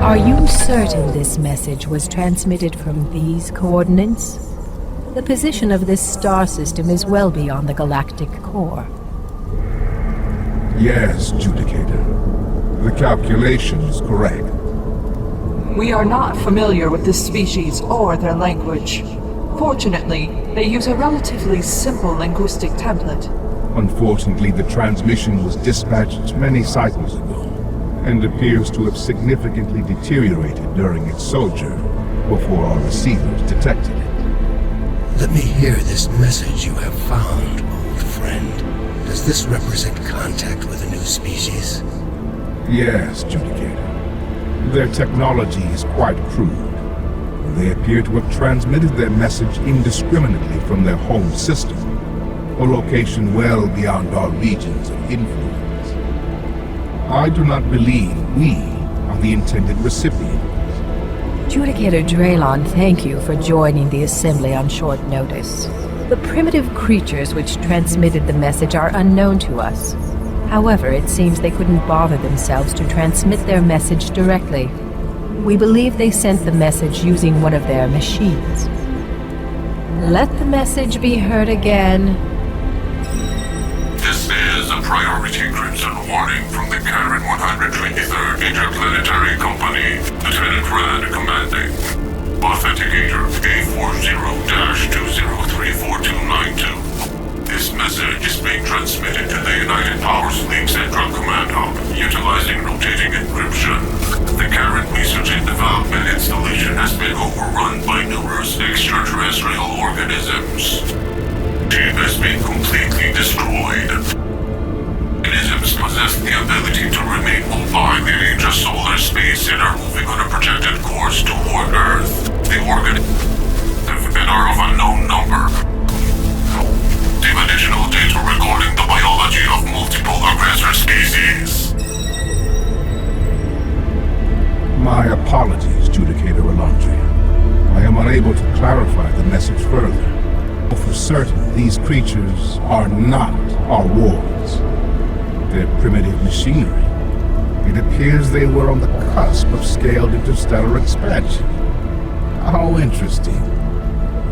Are you certain this message was transmitted from these coordinates? The position of this star system is well beyond the galactic core. Yes, Judicator. The calculation is correct. We are not familiar with this species or their language. Fortunately, they use a relatively simple linguistic template. Unfortunately, the transmission was dispatched many cycles ago, and appears to have significantly deteriorated during its sojourn, before our receivers detected it. Let me hear this message you have found, old friend. Does this represent contact with a new species? Yes, Judicator. Their technology is quite crude. They appear to have transmitted their message indiscriminately from their home system, a location well beyond our regions of influence. I do not believe we are the intended recipient. Judicator Draylon, thank you for joining the Assembly on short notice. The primitive creatures which transmitted the message are unknown to us. However, it seems they couldn't bother themselves to transmit their message directly. We believe they sent the message using one of their machines. Let the message be heard again. This is a priority crimson warning from the Karen 123rd Interplanetary Company. Lieutenant Rad commanding. Authenticator A40-2034292. This message is being transmitted to the United Powers League Central Command Hub, utilizing rotating encryption. The Karen Research and Development Installation has been overrun by numerous extraterrestrial organisms. Ship has been completely destroyed. Organisms possess the ability to remain mobile in intrasolar space and are moving on a projected course toward Earth. The organisms are of unknown number. Give additional data regarding the biology of multiple aggressor species. My apologies, Judicator Elandria. I am unable to clarify the message further. For certain, these creatures are not our wards. Their primitive machinery. It appears they were on the cusp of scaled interstellar expansion. How interesting.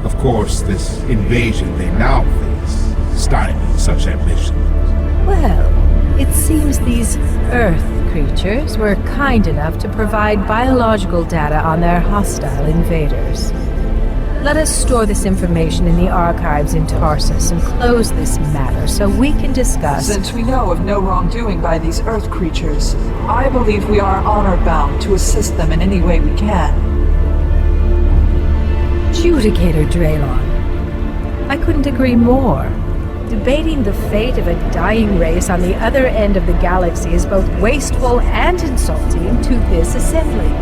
Of course, this invasion they now face stymies such ambition. Well, it seems these Earth creatures were kind enough to provide biological data on their hostile invaders. Let us store this information in the archives in Tarsus and close this matter so we can discuss... Since we know of no wrongdoing by these Earth creatures, I believe we are honor-bound to assist them in any way we can. Judicator Draylon, I couldn't agree more. Debating the fate of a dying race on the other end of the galaxy is both wasteful and insulting to this assembly.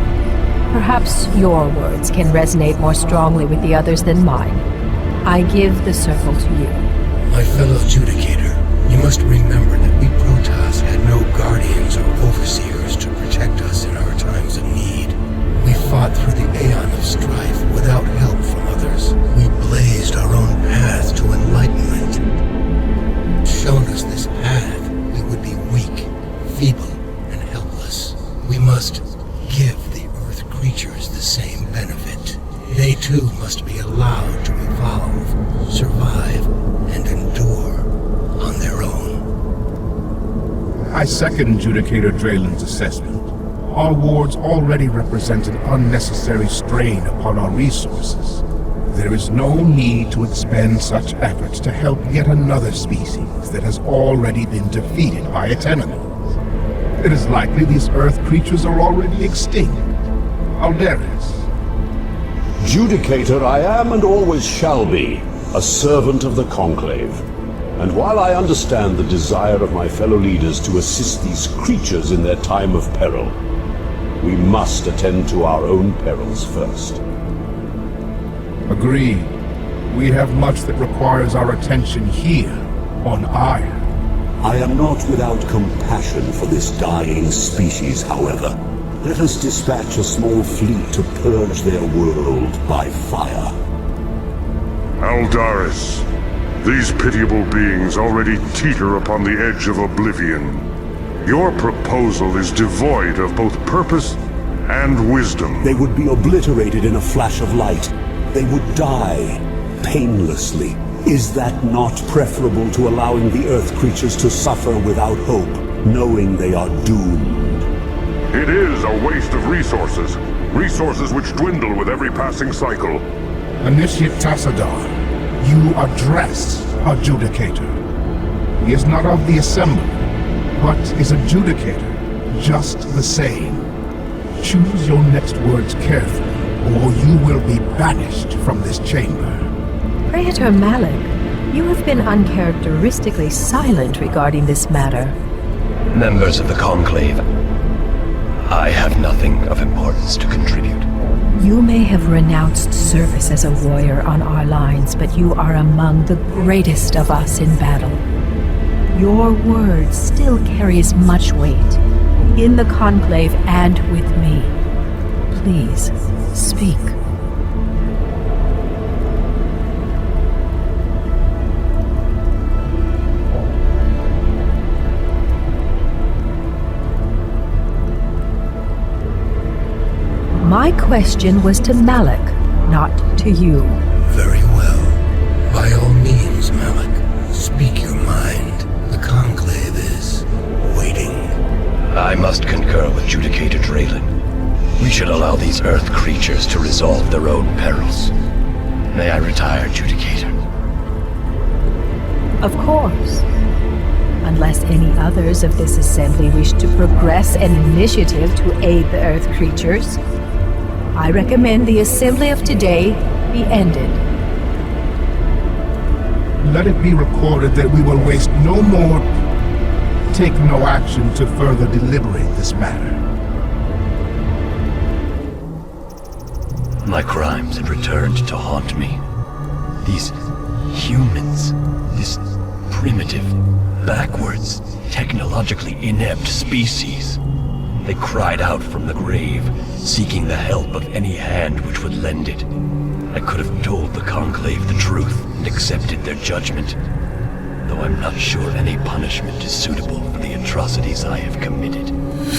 Perhaps your words can resonate more strongly with the others than mine. I give the circle to you. My fellow Judicator, you must remember that we Protoss had no guardians or overseers to protect us in our times of need. We fought through the aeon of strife without help from others. We blazed our own path to enlightenment. Shown us this path, we would be weak, feeble, and helpless. We must give the Earth creatures the same benefit. They too must be allowed to evolve, survive, and endure on their own. I second Judicator Draylon's assessment. Our wards already represent an unnecessary strain upon our resources. There is no need to expend such efforts to help yet another species that has already been defeated by its enemies. It is likely these Earth creatures are already extinct. Alderis. Judicator, I am and always shall be a servant of the Conclave. And while I understand the desire of my fellow leaders to assist these creatures in their time of peril, we must attend to our own perils first. Agreed. We have much that requires our attention here, on Ire. I am not without compassion for this dying species, however. Let us dispatch a small fleet to purge their world by fire. Aldaris, these pitiable beings already teeter upon the edge of oblivion. Your proposal is devoid of both purpose and wisdom. They would be obliterated in a flash of light. They would die painlessly. Is that not preferable to allowing the Earth creatures to suffer without hope, knowing they are doomed? It is a waste of resources. Resources which dwindle with every passing cycle. Initiate Tassadar, you address Adjudicator. He is not of the Assembly, but is Adjudicator, just the same. Choose your next words carefully, or you will be banished from this chamber. Praetor Mallock, you have been uncharacteristically silent regarding this matter. Members of the Conclave, I have nothing of importance to contribute. You may have renounced service as a warrior on our lines, but you are among the greatest of us in battle. Your word still carries much weight, in the Conclave and with me. Please, speak. My question was to Mallock, not to you. Very well. By all means, Mallock, speak your mind. The Conclave is waiting. I must concur with Judicator Draylen. We should allow these Earth creatures to resolve their own perils. May I retire, Judicator? Of course. Unless any others of this assembly wish to progress an initiative to aid the Earth creatures, I recommend the assembly of today be ended. Let it be recorded that we will waste no more, take no action to further deliberate this matter. My crimes had returned to haunt me. These humans, this primitive, backwards, technologically inept species. They cried out from the grave, seeking the help of any hand which would lend it. I could have told the Conclave the truth and accepted their judgment, though I'm not sure any punishment is suitable for the atrocities I have committed.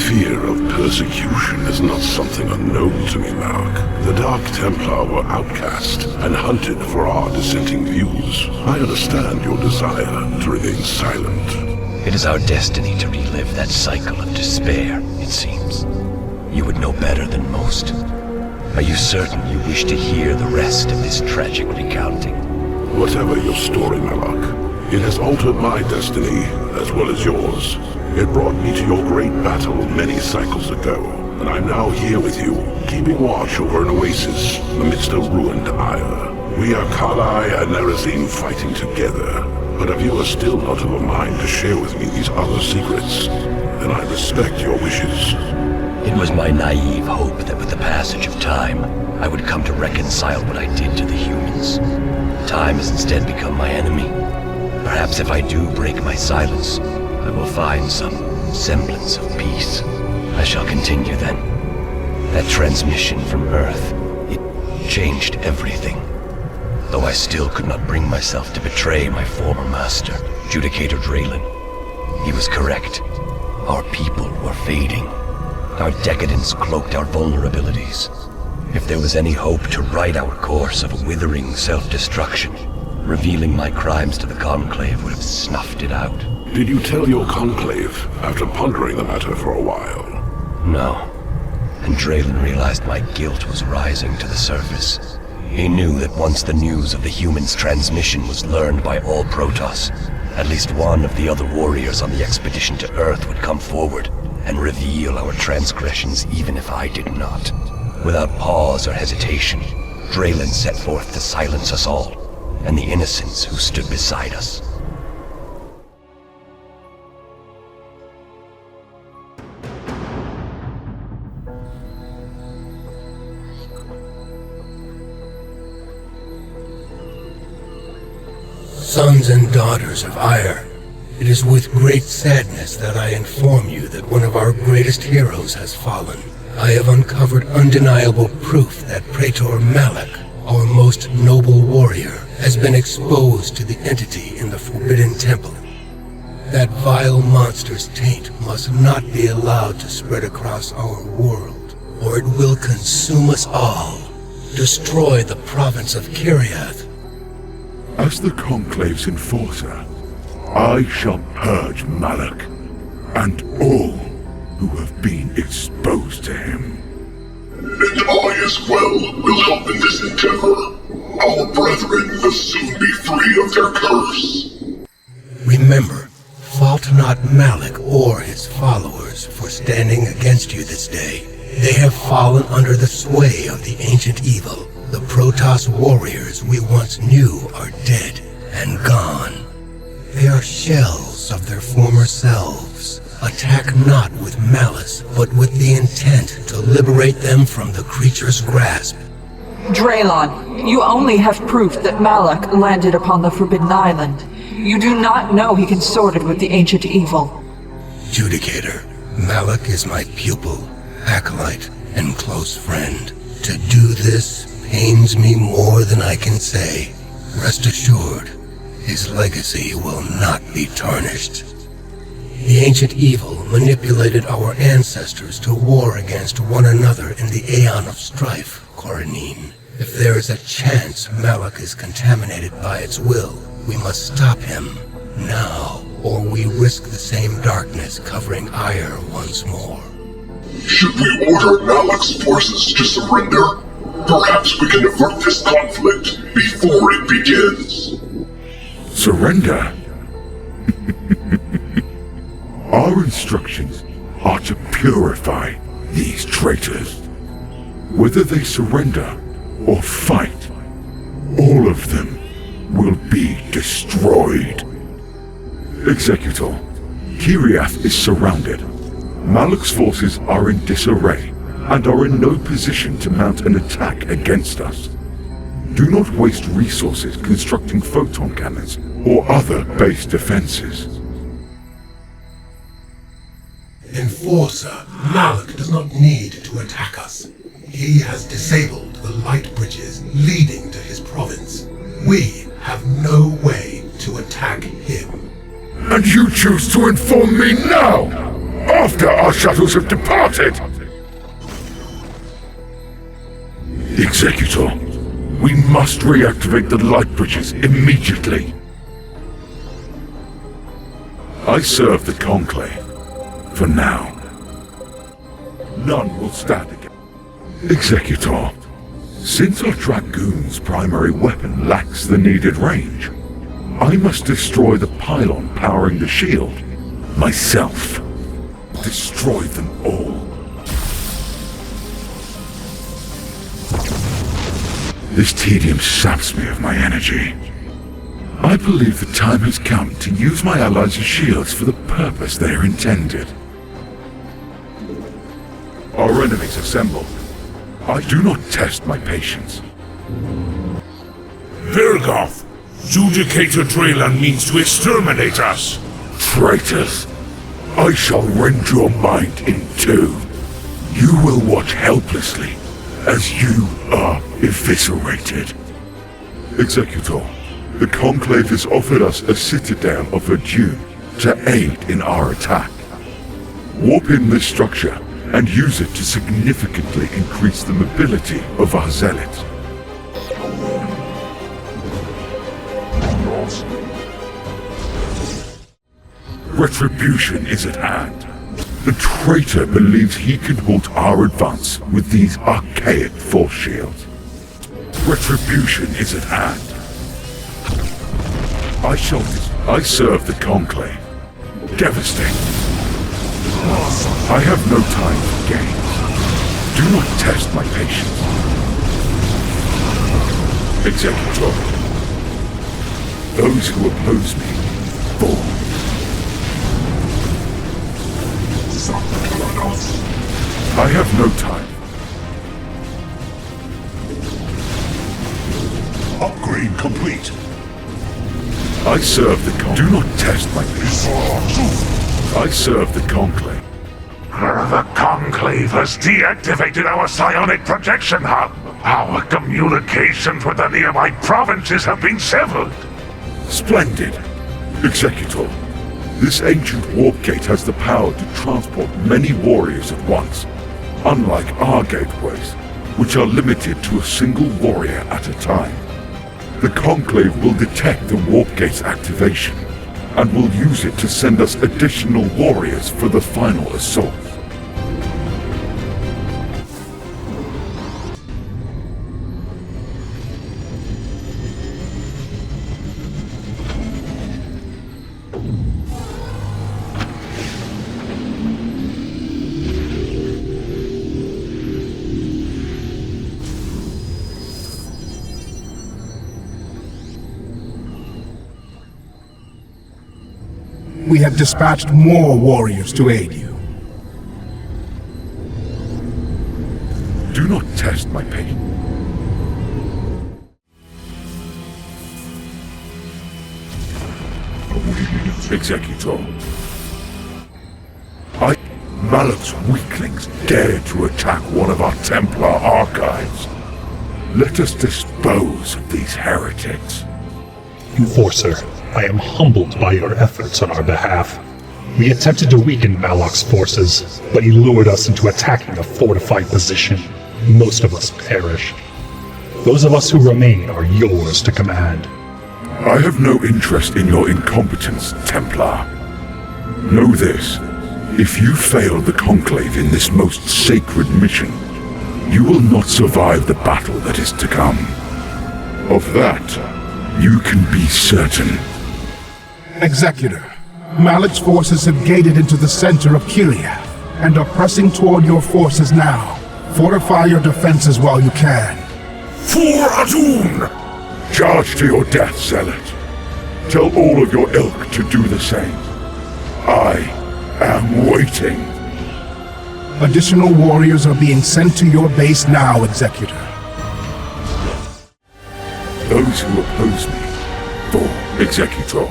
Fear of persecution is not something unknown to me, Mallock. The Dark Templar were outcast and hunted for our dissenting views. I understand your desire to remain silent. It is our destiny to relive that cycle of despair, it seems. You would know better than most. Are you certain you wish to hear the rest of this tragic recounting? Whatever your story, Mallock, it has altered my destiny as well as yours. It brought me to your great battle many cycles ago, and I'm now here with you, keeping watch over an oasis amidst a ruined isle. We are Kalai and Nerazine fighting together, but if you are still not of a mind to share with me these other secrets, then I respect your wishes. It was my naive hope that with the passage of time, I would come to reconcile what I did to the humans. Time has instead become my enemy. Perhaps if I do break my silence, I will find some semblance of peace. I shall continue then. That transmission from Earth, it changed everything. Though I still could not bring myself to betray my former master, Judicator Draylen. He was correct. Our people were fading. Our decadence cloaked our vulnerabilities. If there was any hope to right our course of withering self-destruction, revealing my crimes to the Conclave would have snuffed it out. Did you tell your Conclave after pondering the matter for a while? No. And Draylen realized my guilt was rising to the surface. He knew that once the news of the humans' transmission was learned by all Protoss, at least one of the other warriors on the expedition to Earth would come forward and reveal our transgressions even if I did not. Without pause or hesitation, Draylen set forth to silence us all, and the innocents who stood beside us. Sons and daughters of Ire, it is with great sadness that I inform you that one of our greatest heroes has fallen. I have uncovered undeniable proof that Praetor Mallock, our most noble warrior, has been exposed to the entity in the Forbidden Temple. That vile monster's taint must not be allowed to spread across our world. or it will consume us all. Destroy the province of Kiriath. As the Conclave's enforcer, I shall purge Mallock and all who have been exposed to him. And I as well will help in this endeavor. Our brethren will soon be free of their curse. Remember, fault not Mallock or his followers for standing against you this day. They have fallen under the sway of the ancient evil. The Protoss warriors we once knew are dead and gone. They are shells of their former selves. Attack not with malice, but with the intent to liberate them from the creature's grasp. Draylon, you only have proof that Mallock landed upon the Forbidden Island. You do not know he consorted with the ancient evil. Judicator, Mallock is my pupil, acolyte, and close friend. To do this pains me more than I can say. Rest assured, his legacy will not be tarnished. The ancient evil manipulated our ancestors to war against one another in the Aeon of Strife, Corinine. If there is a chance Mallock is contaminated by its will, we must stop him now, or we risk the same darkness covering Ire once more. Should we order Mallock's forces to surrender? Perhaps we can avert this conflict before it begins. Surrender? Our instructions are to purify these traitors. Whether they surrender or fight, all of them will be destroyed. Executor, Kiriath is surrounded. Mallock's forces are in disarray and are in no position to mount an attack against us. Do not waste resources constructing photon cannons or other base defenses. Enforcer, Mallock does not need to attack us. He has disabled the light bridges leading to his province. We have no way to attack him. And you choose to inform me now, after our shuttles have departed! Executor, we must reactivate the light bridges immediately. I serve the Conclave. For now. None will stand against. Executor, since our Dragoon's primary weapon lacks the needed range, I must destroy the pylon powering the shield myself. Destroy them all. This tedium saps me of my energy. I believe the time has come to use my allies' shields for the purpose they are intended. Our enemies assemble. I do not test my patience. Vilgoth, Judicator Draylon means to exterminate us. Traitors, I shall rend your mind in two. You will watch helplessly as you are eviscerated. Executor, the Conclave has offered us a citadel of a dune to aid in our attack. Warp in this structure and use it to significantly increase the mobility of our zealots. Retribution is at hand. The traitor believes he can halt our advance with these archaic force shields. Retribution is at hand. I serve the Conclave. Devastate. I have no time for games. Do not test my patience. Executor. Those who oppose me, fall. I have no time. Upgrade complete. I serve the Conclave. Do not test my patience. I serve the Conclave. The Conclave has deactivated our psionic projection hub. Our communications with the nearby provinces have been severed. Splendid. Executor, this ancient warp gate has the power to transport many warriors at once. Unlike our gateways, which are limited to a single warrior at a time, the Conclave will detect the warp gate's activation and will use it to send us additional warriors for the final assault. We have dispatched more warriors to aid you. Do not test my patience. Executor. Mallock's weaklings dared to attack one of our Templar archives. Let us dispose of these heretics. Enforcer, I am humbled by your efforts on our behalf. We attempted to weaken Mallock's forces, but he lured us into attacking a fortified position. Most of us perished. Those of us who remain are yours to command. I have no interest in your incompetence, Templar. Know this. If you fail the Conclave in this most sacred mission, you will not survive the battle that is to come. Of that, you can be certain. Executor, Mallock's forces have gated into the center of Kiriath and are pressing toward your forces now. Fortify your defenses while you can. For Adun! Charge to your death, Zealot. Tell all of your ilk to do the same. I am waiting. Additional warriors are being sent to your base now, Executor. Those who oppose me, for Executor.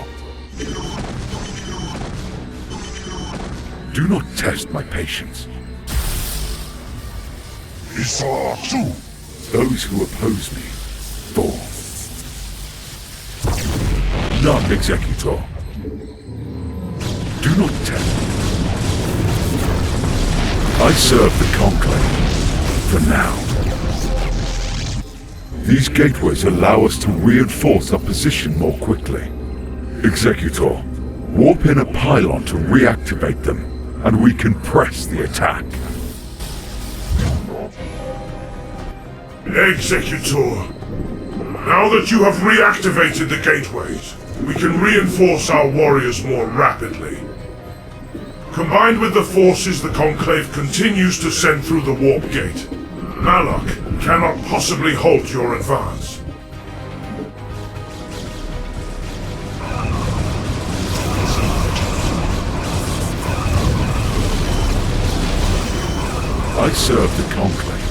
Do not test my patience. Those who oppose me, for none, Executor. Do not test. I serve the Conclave, for now. These gateways allow us to reinforce our position more quickly. Executor, warp in a pylon to reactivate them, and we can press the attack. Executor, now that you have reactivated the gateways, we can reinforce our warriors more rapidly. Combined with the forces the Conclave continues to send through the warp gate, Mallock cannot possibly halt your advance. I serve the Conclave.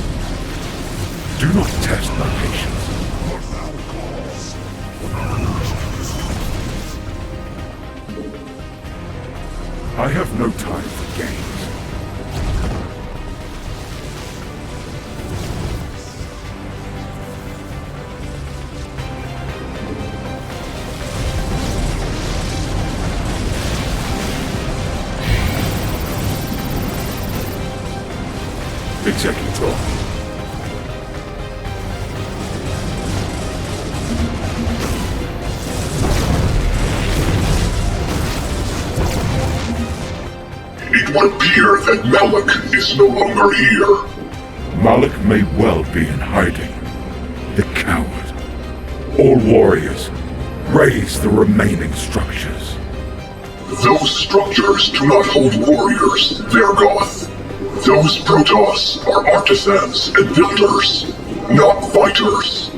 Do not test my patience. I have no time for games. Executor. It would appear that Mallock is no longer here. Mallock may well be in hiding. The coward. All warriors, raise the remaining structures. Those structures do not hold warriors, Vergoth. Those Protoss are artisans and builders, not fighters.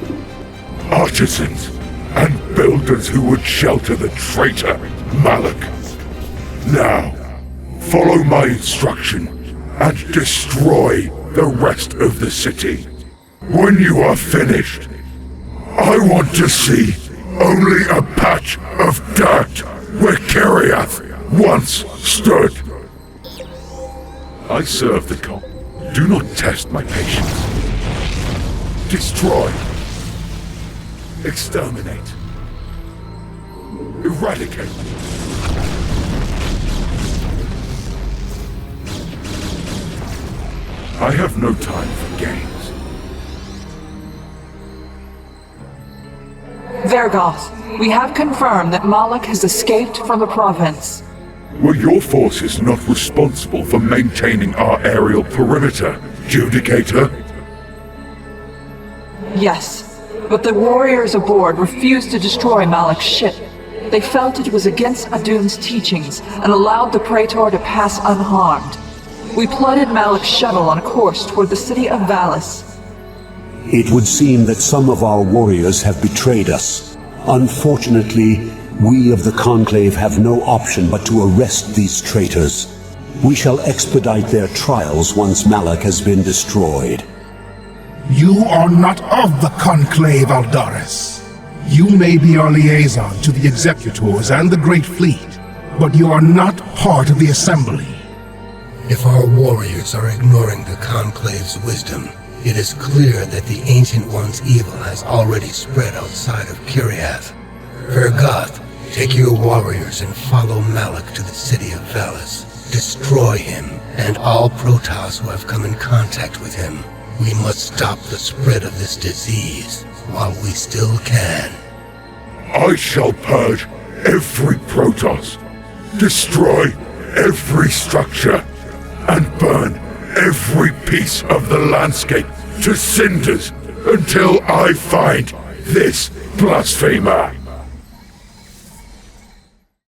Artisans and builders who would shelter the traitor, Mallock. Now, follow my instruction and destroy the rest of the city. When you are finished, I want to see only a patch of dirt where Kiriath once stood. I serve the cop. Do not test my patience. Destroy. Exterminate. Eradicate. I have no time for games. Vergoth, we have confirmed that Mallock has escaped from the province. Were your forces not responsible for maintaining our aerial perimeter, Judicator? Yes, but the warriors aboard refused to destroy Mallock's ship. They felt it was against Adun's teachings and allowed the Praetor to pass unharmed. We plotted Mallock's shuttle on a course toward the city of Valis. It would seem that some of our warriors have betrayed us. Unfortunately, we of the Conclave have no option but to arrest these traitors. We shall expedite their trials once Mallock has been destroyed. You are not of the Conclave, Aldaris. You may be our liaison to the Executors and the Great Fleet, but you are not part of the Assembly. If our warriors are ignoring the Conclave's wisdom, it is clear that the Ancient One's evil has already spread outside of Kiriath. Vergoth, take your warriors and follow Mallock to the city of Valis. Destroy him, and all Protoss who have come in contact with him. We must stop the spread of this disease while we still can. I shall purge every Protoss, destroy every structure, and burn every piece of the landscape to cinders until I find this blasphemer.